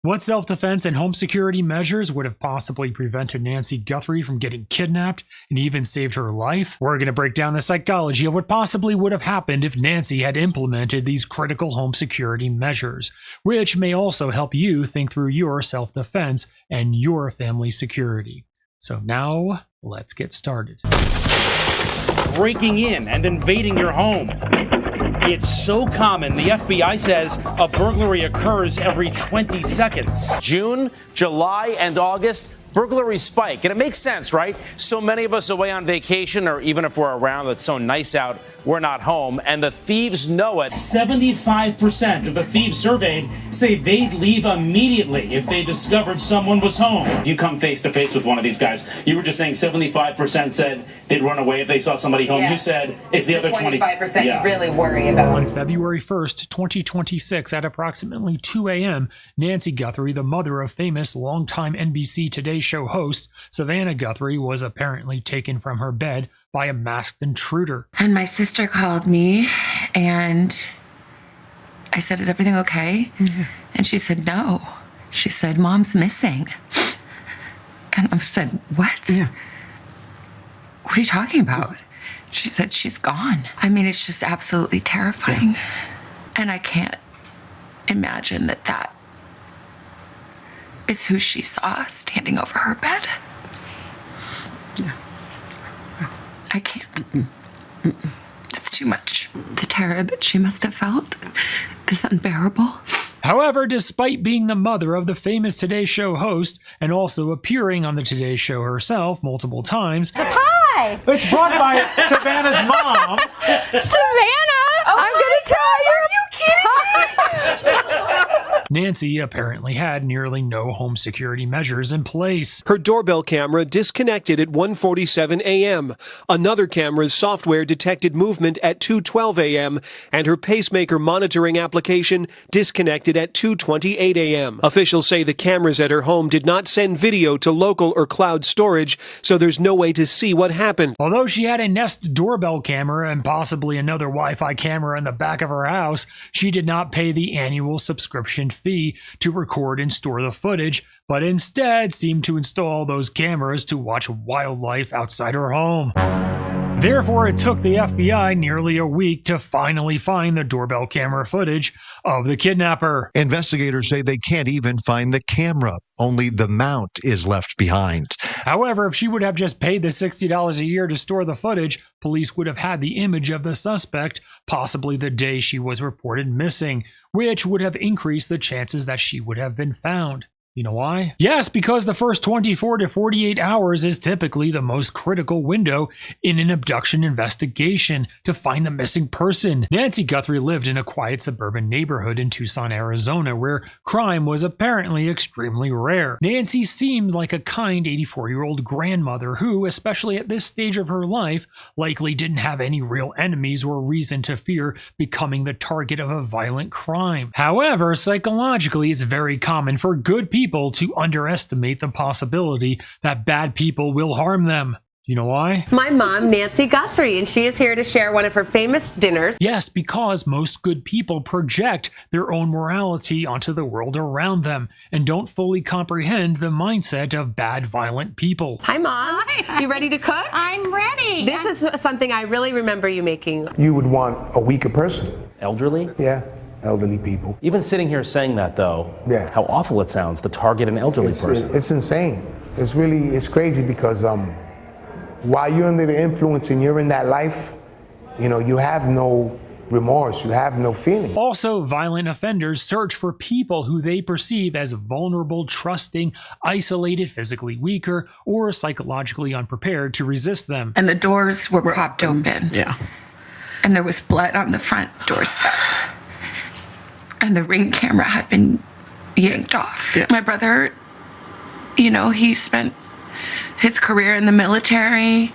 What self-defense and home security measures would have possibly prevented Nancy Guthrie from getting kidnapped and even saved her life? We're going to break down the psychology of what possibly would have happened if Nancy had implemented these critical home security measures, which may also help you think through your self-defense and your family security. So now, let's get started. Breaking in and invading your home. It's so common, the FBI says a burglary occurs every 20 seconds. June, July, and August, burglaries spike. And it makes sense, right? So many of us away on vacation, or even if we're around, it's so nice out, we're not home. And the thieves know it. 75% of the thieves surveyed say they'd leave immediately if they discovered someone was home. You come face to face with one of these guys. You were just saying 75% said they'd run away if they saw somebody home. Yeah. You said it's the other 25% you really worry about. On February 1st, 2026, at approximately 2 a.m., Nancy Guthrie, the mother of famous longtime NBC Today Show host Savannah Guthrie, was apparently taken from her bed by a masked intruder. And my sister called me and I said, "Is everything okay?" Mm-hmm. And she said, "No." She said, "Mom's missing." And I said, "What? Yeah. What are you talking about?" She said, "She's gone." I mean, it's just absolutely terrifying. Yeah. And I can't imagine that is who she saw standing over her bed. Yeah. I can't. Mm-mm. It's too much. The terror that she must have felt is unbearable. However, despite being the mother of the famous Today Show host and also appearing on the Today Show herself multiple times, hi! It's brought by Savannah's mom. Savannah! Oh, I'm gonna tell you! Are you kidding me? Nancy apparently had nearly no home security measures in place. Her doorbell camera disconnected at 1:47 a.m. Another camera's software detected movement at 2:12 a.m. and her pacemaker monitoring application disconnected at 2:28 a.m. Officials say the cameras at her home did not send video to local or cloud storage, so there's no way to see what happened. Although she had a Nest doorbell camera and possibly another Wi-Fi camera in the back of her house, she did not pay the annual subscription fee to record and store the footage, but instead seemed to install those cameras to watch wildlife outside her home. Therefore, it took the FBI nearly a week to finally find the doorbell camera footage of the kidnapper. Investigators say they can't even find the camera. Only the mount is left behind. However, if she would have just paid the $60 a year to store the footage, police would have had the image of the suspect, possibly the day she was reported missing, which would have increased the chances that she would have been found. You know why? Yes, because the first 24 to 48 hours is typically the most critical window in an abduction investigation to find the missing person. Nancy Guthrie lived in a quiet suburban neighborhood in Tucson, Arizona, where crime was apparently extremely rare. Nancy seemed like a kind 84-year-old grandmother who, especially at this stage of her life, likely didn't have any real enemies or reason to fear becoming the target of a violent crime. However, psychologically, it's very common for good people to underestimate the possibility that bad people will harm them. You know why? My mom, Nancy Guthrie, and she is here to share one of her famous dinners. Yes, because most good people project their own morality onto the world around them and don't fully comprehend the mindset of bad, violent people. Hi, Mom. Hi. You ready to cook? I'm ready. This is something I really remember you making. You would want a weaker person. Elderly? Yeah. Elderly people. Even sitting here saying that, though, yeah, how awful it sounds to target an elderly person. It's insane. It's crazy because while you're under the influence and you're in that life, you have no remorse, you have no feeling. Also, violent offenders search for people who they perceive as vulnerable, trusting, isolated, physically weaker, or psychologically unprepared to resist them. And the doors were propped open. Yeah. And there was blood on the front doorstep. And the Ring camera had been yanked off. Yeah. My brother, he spent his career in the military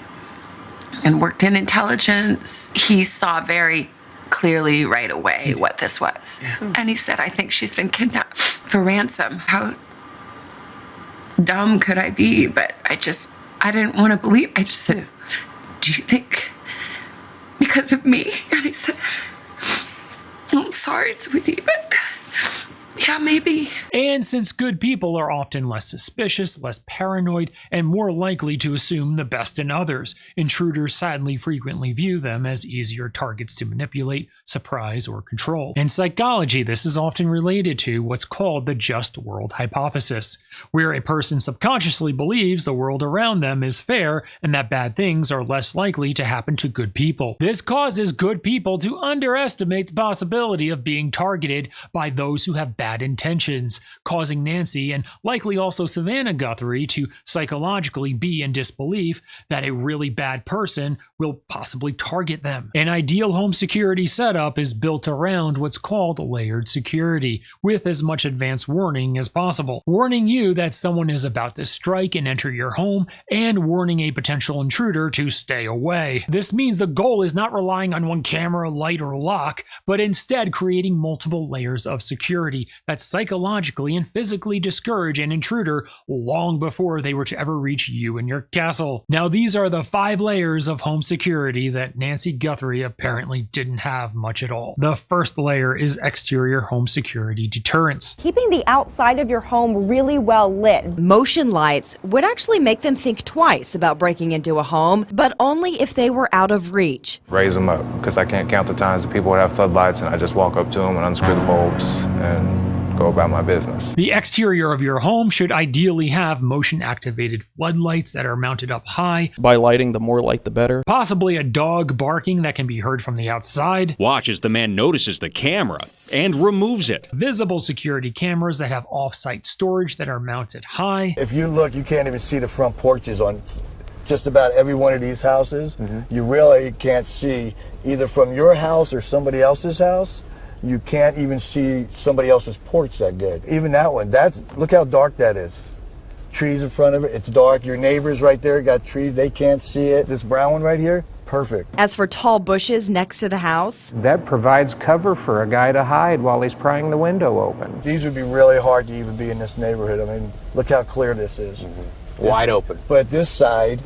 and worked in intelligence. He saw very clearly right away what this was. Yeah. And he said, "I think she's been kidnapped for ransom." How dumb could I be? But I didn't want to believe. I just said, "Do you think because of me?" And he said, "I'm sorry, sweetie, but Yeah, maybe. And since good people are often less suspicious, less paranoid, and more likely to assume the best in others, intruders sadly frequently view them as easier targets to manipulate, surprise, or control. In psychology, this is often related to what's called the just world hypothesis, where a person subconsciously believes the world around them is fair and that bad things are less likely to happen to good people. This causes good people to underestimate the possibility of being targeted by those who have bad intentions, causing Nancy and likely also Savannah Guthrie to psychologically be in disbelief that a really bad person will possibly target them. An ideal home security setup is built around what's called layered security, with as much advance warning as possible, warning you that someone is about to strike and enter your home, and warning a potential intruder to stay away. This means the goal is not relying on one camera, light, or lock, but instead creating multiple layers of security that psychologically and physically discourage an intruder long before they were to ever reach you and your castle. Now, these are the 5 layers of home security that Nancy Guthrie apparently didn't have much at all. The first layer is exterior home security deterrence. Keeping the outside of your home really well lit. Motion lights would actually make them think twice about breaking into a home, but only if they were out of reach. Raise them up, because I can't count the times that people would have floodlights and I just walk up to them and unscrew the bulbs and go about my business. The exterior of your home should ideally have motion-activated floodlights that are mounted up high. By lighting, the more light the better. Possibly a dog barking that can be heard from the outside. Watch as the man notices the camera and removes it. Visible security cameras that have off-site storage that are mounted high. If you look, you can't even see the front porches on just about every one of these houses. You really can't see either from your house or somebody else's house. You can't even see somebody else's porch that good. Even that one, look how dark that is. Trees in front of it, it's dark. Your neighbors right there got trees, they can't see it. This brown one right here, perfect. As for tall bushes next to the house, that provides cover for a guy to hide while he's prying the window open. These would be really hard to even be in this neighborhood. I mean, look how clear this is. Wide open. But this side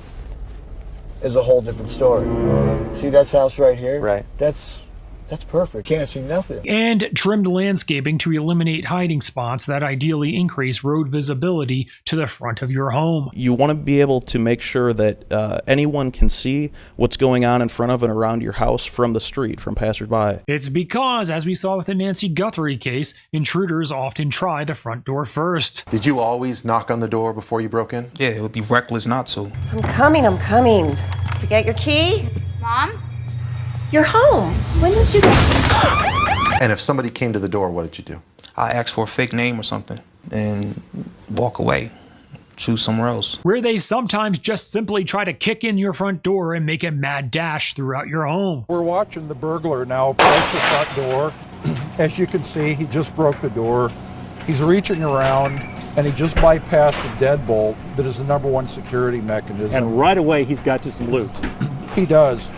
is a whole different story. See that house right here? Right. That's perfect. Can't see nothing. And trimmed landscaping to eliminate hiding spots that ideally increase road visibility to the front of your home. You want to be able to make sure that anyone can see what's going on in front of and around your house from the street, from passersby. It's because, as we saw with the Nancy Guthrie case, intruders often try the front door first. Did you always knock on the door before you broke in? Yeah, it would be reckless not to. I'm coming. Forget your key? Mom? You're home. When did you get... And if somebody came to the door, what did you do? I ask for a fake name or something and walk away. Choose somewhere else. Where they sometimes just simply try to kick in your front door and make a mad dash throughout your home. We're watching the burglar now approach the front door. As you can see, he just broke the door. He's reaching around and he just bypassed the deadbolt that is the #1 security mechanism. And right away, he's got you some loot. He does.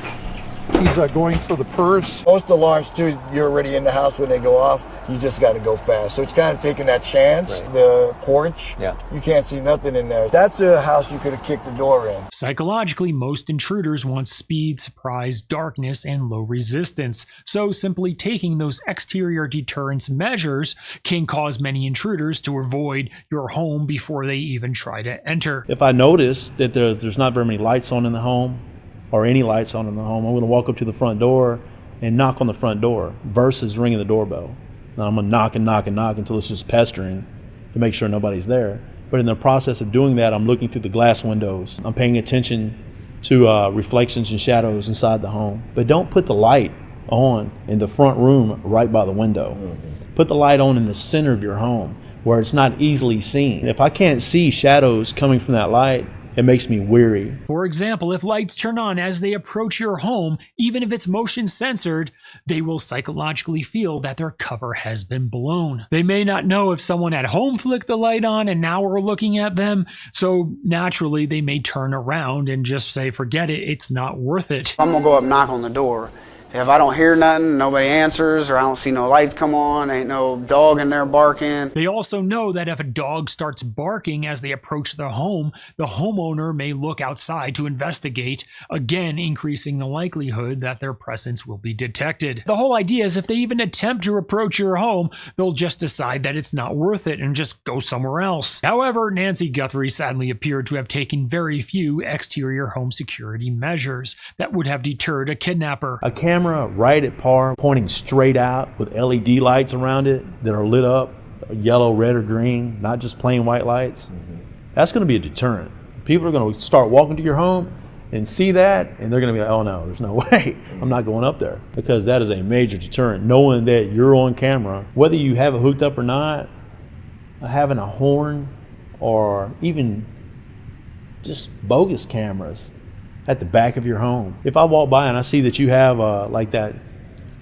He's going for the purse. Most alarms, too, you're already in the house when they go off. You just got to go fast. So it's kind of taking that chance. Right. The porch, you can't see nothing in there. That's a house you could have kicked the door in. Psychologically, most intruders want speed, surprise, darkness, and low resistance. So simply taking those exterior deterrence measures can cause many intruders to avoid your home before they even try to enter. If I notice that there's not very many lights on in the home, or any lights on in the home, I'm going to walk up to the front door and knock on the front door versus ringing the doorbell. Now I'm going to knock and knock and knock until it's just pestering to make sure nobody's there. But in the process of doing that, I'm looking through the glass windows. I'm paying attention to reflections and shadows inside the home. But don't put the light on in the front room right by the window. Put the light on in the center of your home where it's not easily seen. If I can't see shadows coming from that light, it makes me weary. For example, if lights turn on as they approach your home, even if it's motion censored, they will psychologically feel that their cover has been blown. They may not know if someone at home flicked the light on and now we're looking at them, so naturally they may turn around and just say, forget it, it's not worth it. I'm gonna go up and knock on the door, If I don't hear nothing, nobody answers, or I don't see no lights come on, ain't no dog in there barking. They also know that if a dog starts barking as they approach the home, the homeowner may look outside to investigate, again increasing the likelihood that their presence will be detected. The whole idea is if they even attempt to approach your home, they'll just decide that it's not worth it and just go somewhere else. However, Nancy Guthrie sadly appeared to have taken very few exterior home security measures that would have deterred a kidnapper. A camera right at par, pointing straight out with LED lights around it that are lit up, yellow, red, or green, not just plain white lights. That's going to be a deterrent. People are going to start walking to your home and see that, and they're going to be like, oh no, there's no way. I'm not going up there. Because that is a major deterrent, knowing that you're on camera, whether you have it hooked up or not, having a horn, or even just bogus cameras at the back of your home. If I walk by and I see that you have like that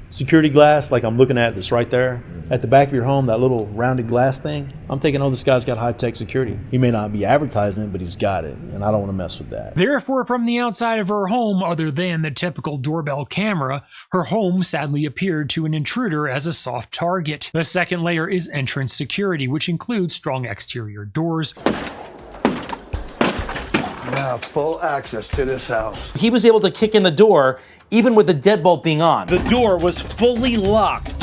security glass, like I'm looking at this right there, at the back of your home, that little rounded glass thing, I'm thinking, oh, this guy's got high-tech security. He may not be advertising it, but he's got it, and I don't want to mess with that. Therefore, from the outside of her home, other than the typical doorbell camera, her home sadly appeared to an intruder as a soft target. The second layer is entrance security, which includes strong exterior doors. Now, full access to this house. He was able to kick in the door, even with the deadbolt being on. The door was fully locked,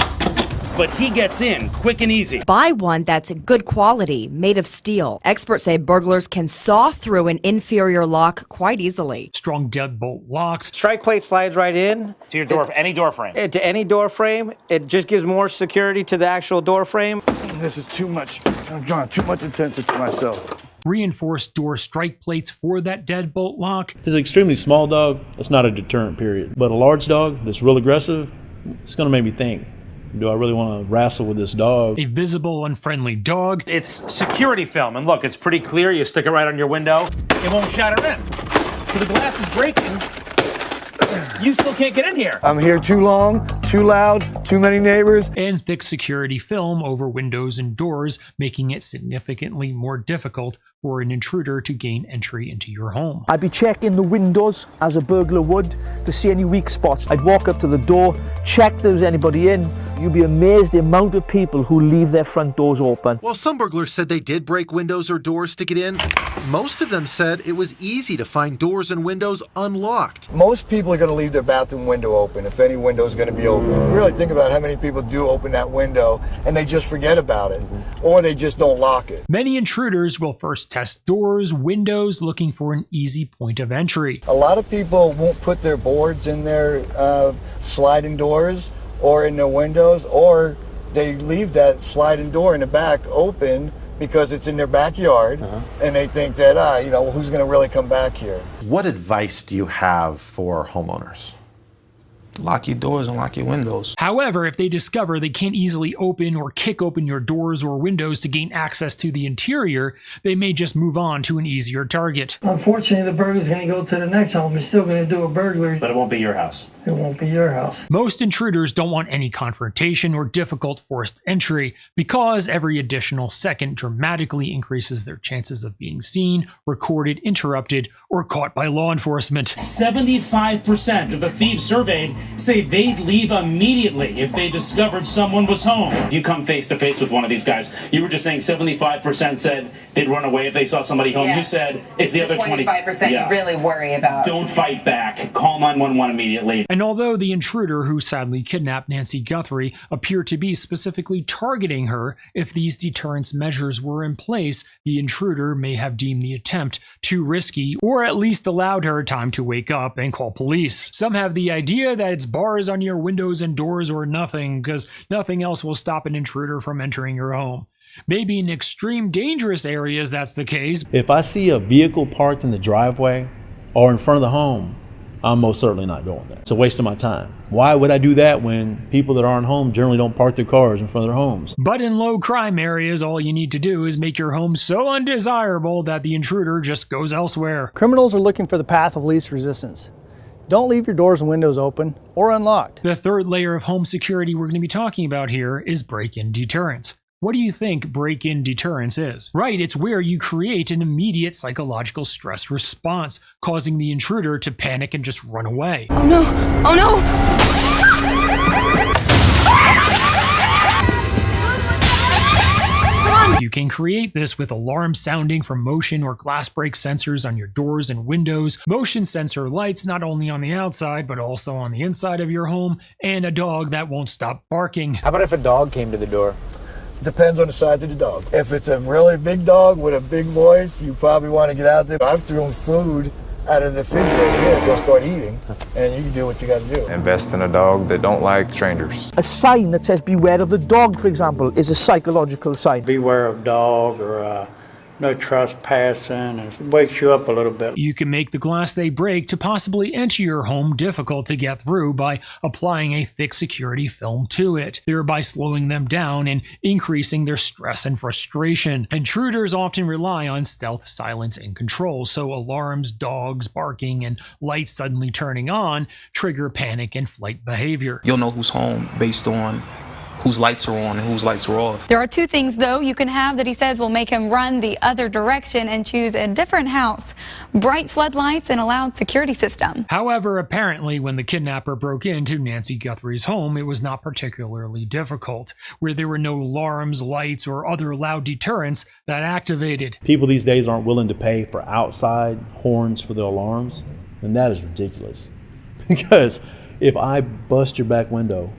but he gets in quick and easy. Buy one that's good quality, made of steel. Experts say burglars can saw through an inferior lock quite easily. Strong deadbolt locks. Strike plate slides right in. To your door, any door frame. To any door frame. It just gives more security to the actual door frame. This is too much. I'm drawing too much attention to myself. Reinforced door strike plates for that deadbolt lock. If it's an extremely small dog, that's not a deterrent, period. But a large dog that's real aggressive, it's going to make me think, do I really want to wrestle with this dog? A visible, unfriendly dog. It's security film, and look, it's pretty clear. You stick it right on your window, it won't shatter in. So the glass is breaking. You still can't get in here. I'm here too long, too loud, too many neighbors. And thick security film over windows and doors, making it significantly more difficult for an intruder to gain entry into your home. I'd be checking the windows as a burglar would to see any weak spots. I'd walk up to the door, check if there was anybody in. You'd be amazed the amount of people who leave their front doors open. While some burglars said they did break windows or doors to get in, most of them said it was easy to find doors and windows unlocked. Most people are going to leave their bathroom window open if any window is going to be open. Really think about how many people do open that window and they just forget about it, or they just don't lock it. Many intruders will first test doors, windows, looking for an easy point of entry. A lot of people won't put their boards in their sliding doors or in their windows, or they leave that sliding door in the back open because it's in their backyard, and they think that, who's going to really come back here? What advice do you have for homeowners? Lock your doors and lock your windows. However, if they discover they can't easily open or kick open your doors or windows to gain access to the interior, they may just move on to an easier target. Unfortunately, the burglar's going to go to the next home. He's still going to do a burglary. But it won't be your house. It won't be your house. Most intruders don't want any confrontation or difficult forced entry because every additional second dramatically increases their chances of being seen, recorded, interrupted, or caught by law enforcement. 75% of the thieves surveyed say they'd leave immediately if they discovered someone was home. You come face to face with one of these guys. You were just saying 75% said they'd run away if they saw somebody home. Yeah. You said it's the other 25% you really worry about. Don't fight back. Call 911 immediately. And although the intruder who sadly kidnapped Nancy Guthrie appeared to be specifically targeting her, if these deterrence measures were in place, the intruder may have deemed the attempt too risky, or at least allowed her time to wake up and call police. Some have the idea that it's bars on your windows and doors or nothing, because nothing else will stop an intruder from entering your home. Maybe in extreme dangerous areas that's the case. If I see a vehicle parked in the driveway or in front of the home, I'm most certainly not going there. It's a waste of my time. Why would I do that when people that aren't home generally don't park their cars in front of their homes? But in low crime areas, all you need to do is make your home so undesirable that the intruder just goes elsewhere. Criminals are looking for the path of least resistance. Don't leave your doors and windows open or unlocked. The third layer of home security we're going to be talking about here is break-in deterrence. What do you think break-in deterrence is? Right, it's where you create an immediate psychological stress response, causing the intruder to panic and just run away. Oh no! Oh no! You can create this with alarm sounding from motion or glass break sensors on your doors and windows, motion sensor lights not only on the outside but also on the inside of your home, and a dog that won't stop barking. How about if a dog came to the door? Depends on the size of the dog. If it's a really big dog with a big voice, you probably want to get out there. I've thrown food out of the refrigerator here, they'll start eating, and you can do what you got to do. Invest in a dog that don't like strangers. A sign that says beware of the dog, for example, is a psychological sign. Beware of dog, or no trespassing, and it wakes you up a little bit. You can make the glass they break to possibly enter your home difficult to get through by applying a thick security film to it, thereby slowing them down and increasing their stress and frustration. Intruders often rely on stealth, silence, and control, so alarms, dogs barking, and lights suddenly turning on trigger panic and flight behavior. You'll know who's home based on whose lights are on and whose lights are off. There are two things, though, you can have that he says will make him run the other direction and choose a different house: bright floodlights and a loud security system. However, apparently when the kidnapper broke into Nancy Guthrie's home, it was not particularly difficult, where there were no alarms, lights, or other loud deterrents that activated. People these days aren't willing to pay for outside horns for the alarms, and that is ridiculous. Because if I bust your back window,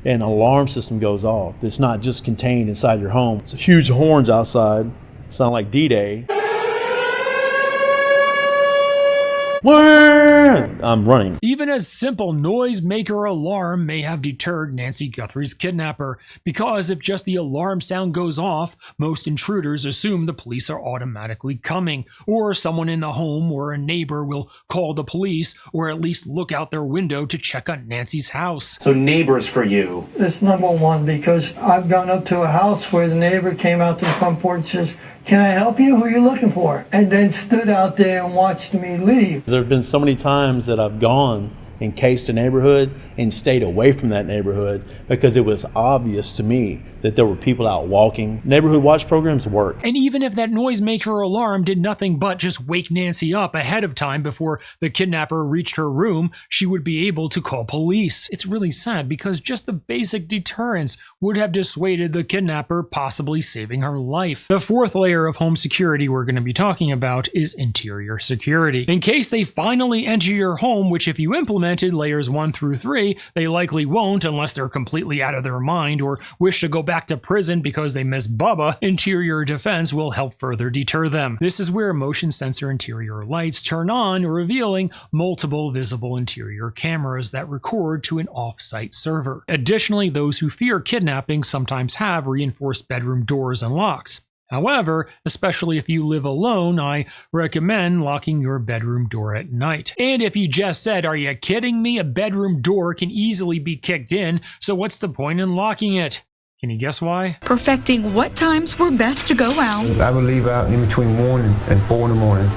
an alarm system goes off that's not just contained inside your home. It's huge horns outside, sound like D-Day. I'm running. Even a simple noisemaker alarm may have deterred Nancy Guthrie's kidnapper, because if just the alarm sound goes off, most intruders assume the police are automatically coming, or someone in the home or a neighbor will call the police or at least look out their window to check on Nancy's house. So neighbors for you. It's number one, because I've gone up to a house where the neighbor came out to the front porch and says, "Can I help you? Who are you looking for?" And then stood out there and watched me leave. There have been so many times that I've gone and cased a neighborhood and stayed away from that neighborhood because it was obvious to me that there were people out walking. Neighborhood watch programs work. And even if that noisemaker alarm did nothing but just wake Nancy up ahead of time before the kidnapper reached her room, she would be able to call police. It's really sad because just the basic deterrence would have dissuaded the kidnapper, possibly saving her life. The fourth layer of home security we're going to be talking about is interior security. In case they finally enter your home, which if you implemented layers 1 through 3, they likely won't unless they're completely out of their mind or wish to go back to prison because they miss Bubba, interior defense will help further deter them. This is where motion sensor interior lights turn on, revealing multiple visible interior cameras that record to an off-site server. Additionally, those who fear kidnapping sometimes have reinforced bedroom doors and locks. However, especially if you live alone, I recommend locking your bedroom door at night. And if you just said, "Are you kidding me? A bedroom door can easily be kicked in, so what's the point in locking it?" Can you guess why? Perfecting what times were best to go out. I would leave out in between 1 and 4 in the morning.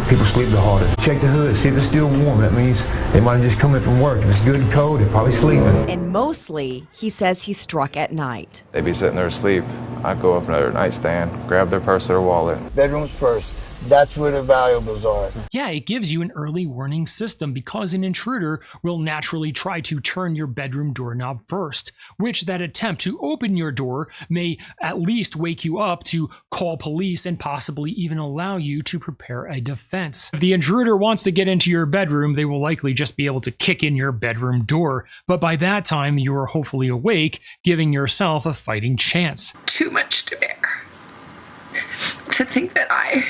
People sleep the hardest. Check the hood, see if it's still warm. That means they might have just come in from work. If it's good and cold, they're probably sleeping. And mostly, he says he struck at night. They'd be sitting there asleep. I'd go up to their nightstand, grab their purse or their wallet. Bedrooms first. That's where the valuables are. Yeah, it gives you an early warning system because an intruder will naturally try to turn your bedroom doorknob first, which that attempt to open your door may at least wake you up to call police and possibly even allow you to prepare a defense. If the intruder wants to get into your bedroom, they will likely just be able to kick in your bedroom door, but by that time you are hopefully awake, giving yourself a fighting chance. Too much to bear. To think that I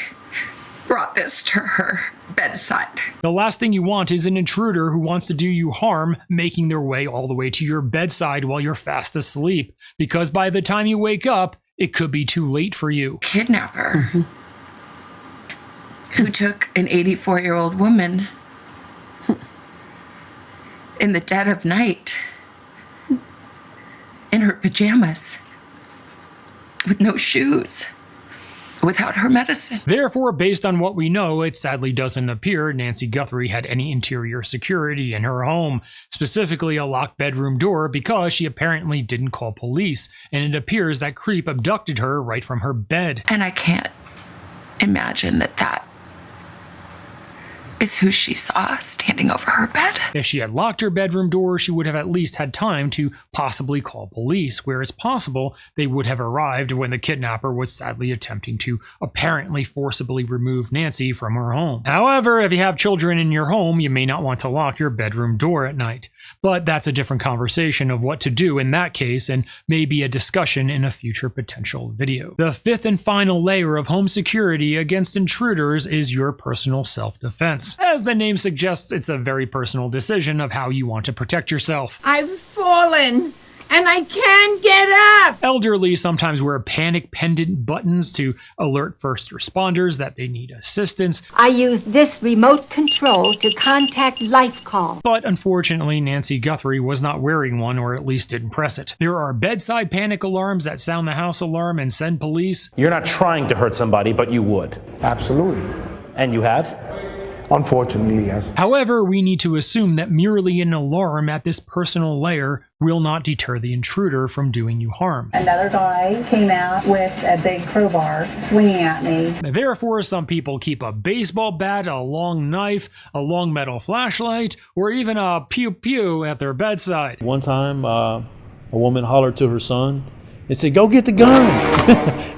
brought this to her bedside. The last thing you want is an intruder who wants to do you harm making their way all the way to your bedside while you're fast asleep, because by the time you wake up, it could be too late for you. Kidnapper who took an 84-year-old woman in the dead of night in her pajamas with no shoes. without her medicine. Therefore, based on what we know, it sadly doesn't appear Nancy Guthrie had any interior security in her home, specifically a locked bedroom door, because she apparently didn't call police, and it appears that creep abducted her right from her bed. And I can't imagine that that is who she saw standing over her bed. If she had locked her bedroom door, she would have at least had time to possibly call police, where it's possible they would have arrived when the kidnapper was sadly attempting to apparently forcibly remove Nancy from her home. However, if you have children in your home, you may not want to lock your bedroom door at night. But that's a different conversation of what to do in that case, and maybe a discussion in a future potential video. The fifth and final layer of home security against intruders is your personal self-defense. As the name suggests, it's a very personal decision of how you want to protect yourself. I've fallen and I can't get up. Elderly sometimes wear panic pendant buttons to alert first responders that they need assistance. I use this remote control to contact life call. But unfortunately, Nancy Guthrie was not wearing one, or at least didn't press it. There are bedside panic alarms that sound the house alarm and send police. You're not trying to hurt somebody, but you would. Absolutely. And you have? Unfortunately, yes. However, we need to assume that merely an alarm at this personal layer will not deter the intruder from doing you harm. Another guy came out with a big crowbar swinging at me. Therefore, some people keep a baseball bat, a long knife, a long metal flashlight, or even a pew-pew at their bedside. One time, a woman hollered to her son and said, "Go get the gun."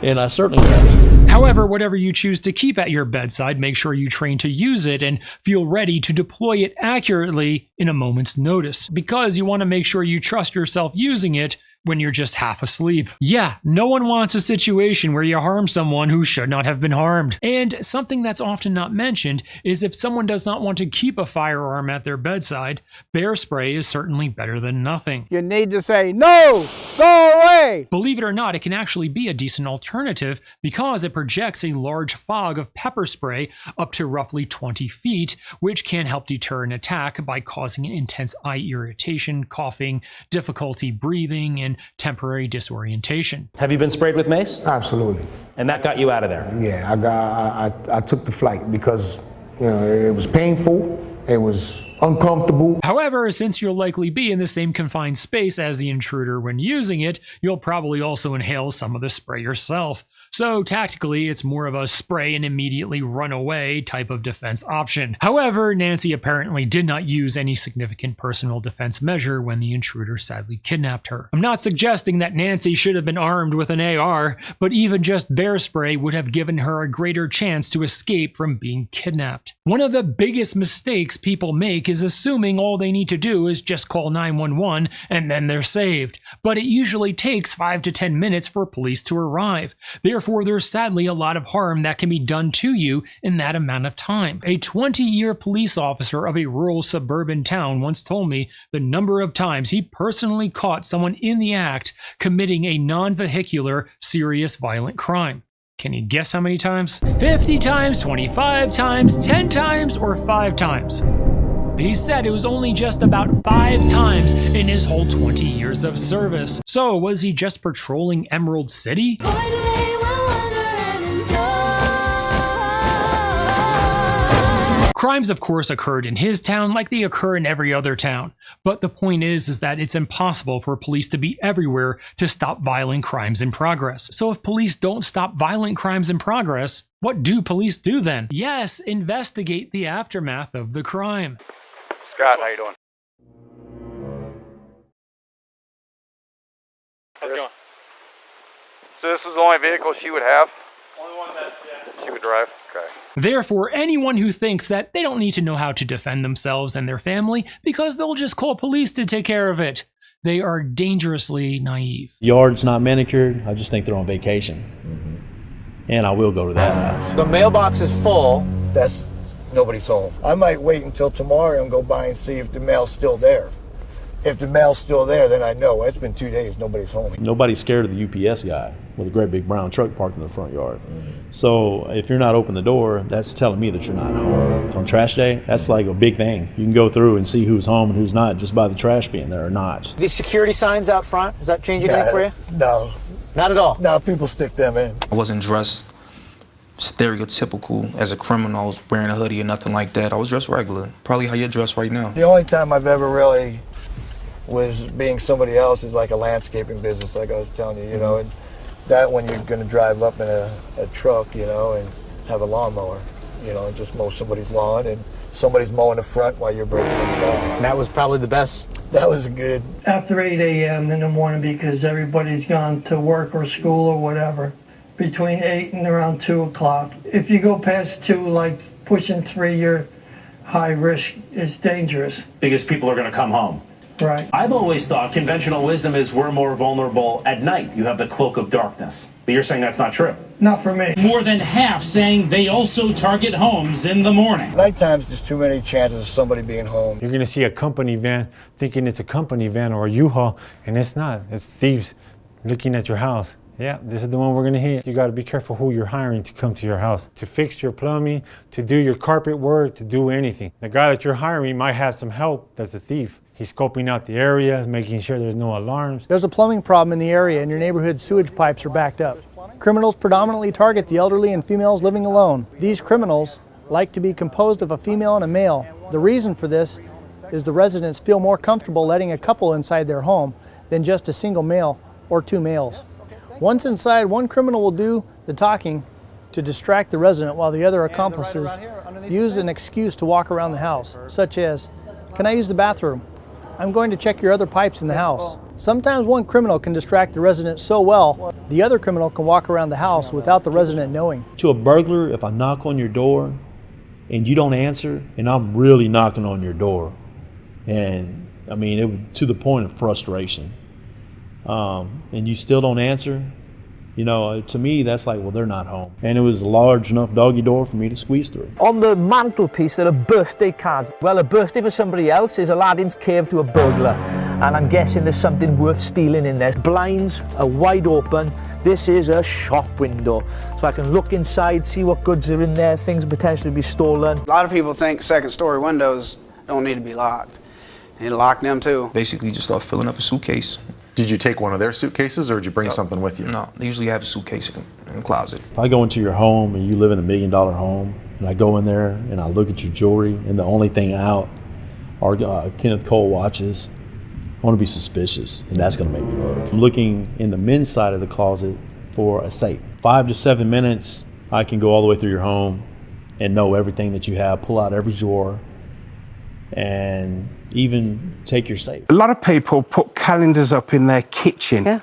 And I certainly left. However, whatever you choose to keep at your bedside, make sure you train to use it and feel ready to deploy it accurately in a moment's notice, because you want to make sure you trust yourself using it when you're just half asleep. Yeah, no one wants a situation where you harm someone who should not have been harmed. And something that's often not mentioned is if someone does not want to keep a firearm at their bedside, bear spray is certainly better than nothing. You need to say, "No, go away." Believe it or not, it can actually be a decent alternative because it projects a large fog of pepper spray up to roughly 20 feet, which can help deter an attack by causing an intense eye irritation, coughing, difficulty breathing, and temporary disorientation. Have you been sprayed with mace? Absolutely. And that got you out of there? Yeah, I took the flight because, you know, it was painful, it was uncomfortable. However, since you'll likely be in the same confined space as the intruder when using it, you'll probably also inhale some of the spray yourself. So tactically, it's more of a spray and immediately run away type of defense option. However, Nancy apparently did not use any significant personal defense measure when the intruder sadly kidnapped her. I'm not suggesting that Nancy should have been armed with an AR, but even just bear spray would have given her a greater chance to escape from being kidnapped. One of the biggest mistakes people make is assuming all they need to do is just call 911 and then they're saved. But it usually takes 5 to 10 minutes for police to arrive. Therefore, there's sadly a lot of harm that can be done to you in that amount of time. A 20-year police officer of a rural suburban town once told me the number of times he personally caught someone in the act committing a non-vehicular serious violent crime. Can you guess how many times? 50 times, 25 times, 10 times, or 5 times? He said it was only just about 5 times in his whole 20 years of service. So was he just patrolling Emerald City? Crimes, of course, occurred in his town like they occur in every other town. But the point is that it's impossible for police to be everywhere to stop violent crimes in progress. So if police don't stop violent crimes in progress, what do police do then? Yes, investigate the aftermath of the crime. Scott, how you doing? How's it going? So this is the only vehicle she would have? Only one that, she would drive? Okay. Therefore, anyone who thinks that they don't need to know how to defend themselves and their family because they'll just call police to take care of it, they are dangerously naive. Yard's not manicured. I just think they're on vacation. And I will go to that house. The mailbox is full. That's nobody's home. I might wait until tomorrow and go by and see if the mail's still there. If the mail's still there, then I know. It's been 2 days, nobody's home. Nobody's scared of the UPS guy with a great big brown truck parked in the front yard. So if you're not open the door, that's telling me that you're not home. On trash day, that's like a big thing. You can go through and see who's home and who's not just by the trash being there or not. These security signs out front, does that change anything for you? No. Not at all? No, people stick them in. I wasn't dressed stereotypical as a criminal, wearing a hoodie or nothing like that. I was dressed regular, probably how you're dressed right now. The only time I've ever really was being somebody else is like a landscaping business, like I was telling you, you know, and that when you're going to drive up in a truck, you know, and have a lawnmower, you know, and just mow somebody's lawn, and somebody's mowing the front while you're breaking in the lawn. That was probably the best. That was good. After 8 a.m. in the morning, because everybody's gone to work or school or whatever, between 8 and around 2 o'clock. If you go past 2, like pushing 3, you're high risk. It's dangerous. Because people are going to come home. Right. I've always thought conventional wisdom is we're more vulnerable at night. You have the cloak of darkness. But you're saying that's not true. Not for me. More than half saying they also target homes in the morning. Nighttime's just too many chances of somebody being home. You're going to see a company van thinking it's a company van or a U-Haul, and it's not. It's thieves looking at your house. Yeah, this is the one we're gonna hit. You gotta be careful who you're hiring to come to your house, to fix your plumbing, to do your carpet work, to do anything. The guy that you're hiring might have some help that's a thief. He's scoping out the area, making sure there's no alarms. There's a plumbing problem in the area and your neighborhood sewage pipes are backed up. Criminals predominantly target the elderly and females living alone. These criminals like to be composed of a female and a male. The reason for this is the residents feel more comfortable letting a couple inside their home than just a single male or 2 males. Once inside, one criminal will do the talking to distract the resident while the other accomplices use an excuse to walk around the house, such as, "Can I use the bathroom? I'm going to check your other pipes in the house." Sometimes one criminal can distract the resident so well, the other criminal can walk around the house without the resident knowing. To a burglar, if I knock on your door and you don't answer, and I'm really knocking on your door, and I mean, it to the point of frustration, and you still don't answer, you know, to me, that's like, well, they're not home. And it was a large enough doggy door for me to squeeze through. On the mantelpiece, there are birthday cards. Well, a birthday for somebody else is Aladdin's cave to a burglar. And I'm guessing there's something worth stealing in there. Blinds are wide open. This is a shop window. So I can look inside, see what goods are in there, things potentially be stolen. A lot of people think second story windows don't need to be locked. You need to lock them too. Basically, just start filling up a suitcase. Did you take one of their suitcases or did you bring something with you? No, they usually have a suitcase in the closet. If I go into your home and you live in $1 million home, and I go in there and I look at your jewelry and the only thing out are Kenneth Cole watches, I want to be suspicious, and that's going to make me look. I'm looking in the men's side of the closet for a safe. 5 to 7 minutes, I can go all the way through your home and know everything that you have, pull out every drawer, and even take your safe. A lot of people put calendars up in their kitchen,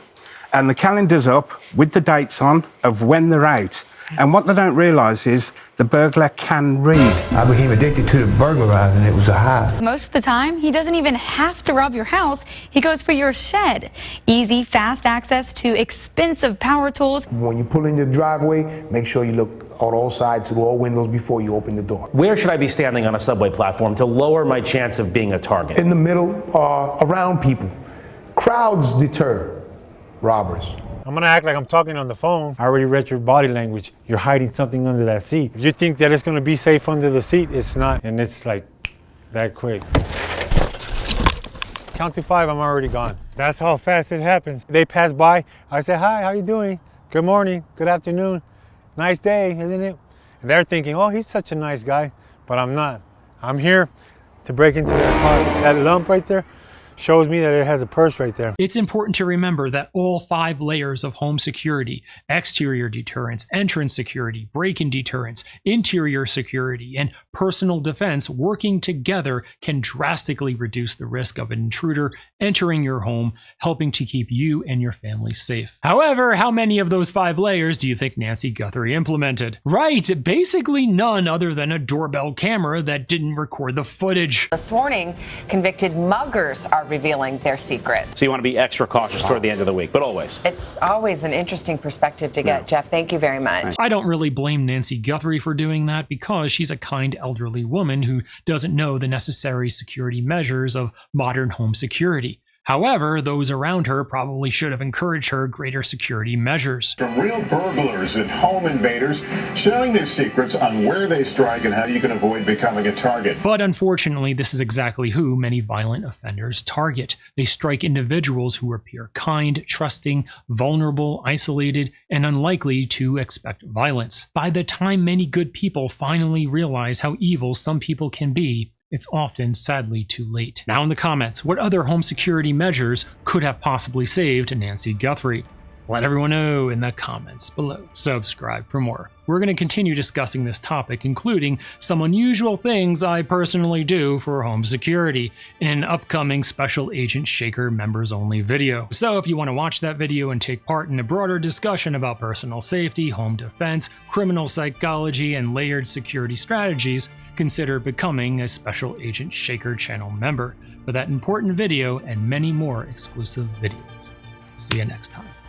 and the calendar's up with the dates on of when they're out. And what they don't realise is the burglar can read. I became addicted to the burglarizing. It was a high. Most of the time, he doesn't even have to rob your house. He goes for your shed. Easy, fast access to expensive power tools. When you pull in your driveway, make sure you look on all sides through all windows before you open the door. Where should I be standing on a subway platform to lower my chance of being a target? In the middle, around people. Crowds deter robbers. I'm gonna act like I'm talking on the phone. I already read your body language. You're hiding something under that seat. If you think that it's gonna be safe under the seat, it's not, and it's like that quick. Count to 5, I'm already gone. That's how fast it happens. They pass by, I say, "Hi, how you doing? Good morning, good afternoon. Nice day, isn't it?" And they're thinking, "Oh, he's such a nice guy," but I'm not. I'm here to break into their car. That lump right there shows me that it has a purse right there. It's important to remember that all 5 layers of home security, exterior deterrence, entrance security, break-in deterrence, interior security, and personal defense working together can drastically reduce the risk of an intruder entering your home, helping to keep you and your family safe. However, how many of those 5 layers do you think Nancy Guthrie implemented? Right, basically none other than a doorbell camera that didn't record the footage. This morning, convicted muggers are revealing their secrets. So you want to be extra cautious toward the end of the week, but always. It's always an interesting perspective to get, Jeff. Thank you very much. I don't really blame Nancy Guthrie for doing that because she's a kind elderly woman who doesn't know the necessary security measures of modern home security. However, those around her probably should have encouraged her greater security measures. From real burglars and home invaders sharing their secrets on where they strike and how you can avoid becoming a target. But unfortunately, this is exactly who many violent offenders target. They strike individuals who appear kind, trusting, vulnerable, isolated, and unlikely to expect violence. By the time many good people finally realize how evil some people can be, it's often sadly too late. Now in the comments, what other home security measures could have possibly saved Nancy Guthrie? Let everyone know in the comments below. Subscribe for more. We're going to continue discussing this topic, including some unusual things I personally do for home security in an upcoming Special Agent Schaikers members only video. So if you want to watch that video and take part in a broader discussion about personal safety, home defense, criminal psychology, and layered security strategies, consider becoming a Special Agent Schaikers channel member for that important video and many more exclusive videos. See you next time.